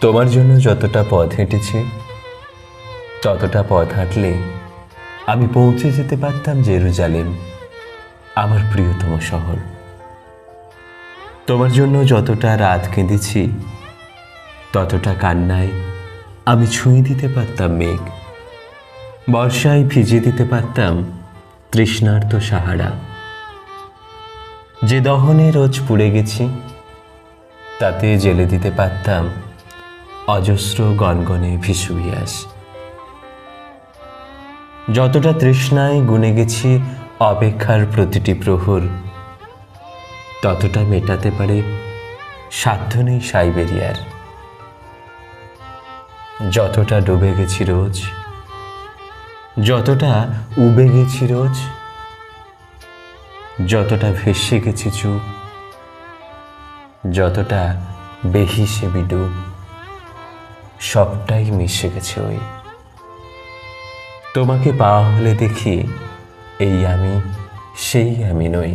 তোমার জন্য যতটা পথ হেঁটেছি ততটা পথ হাঁটলে আমি পৌঁছে যেতে পারতাম জেরুজালেম, আমার প্রিয়তম শহর। তোমার জন্য যতটা রাত কেঁদেছি ততটা কান্নায় আমি ছুঁয়ে দিতে পারতাম মেঘ, বর্ষায় ভিজিয়ে দিতে পারতাম তৃষ্ণার্ত সাহারা। যে দহনে রোজ পুড়ে গেছি তাতে জেলে দিতে পারতাম অজস্র গনগনে ভিসুভিয়াস। যতটা তৃষ্ণায় গুনে গেছি অপেক্ষার প্রতিটি প্রহর, ততটা মেটাতে পারে সাধ্য নেই সাইবেরিয়ার। যতটা ডুবে গেছি রোজ, যতটা উবে গেছি রোজ, যতটা ভেসে গেছি চুপ, যতটা বেহিসেবি ডুব, সবটাই মিশে গেছে ওই। তোমাকে পাওয়া হলে দেখি এই আমি সেই আমি নই।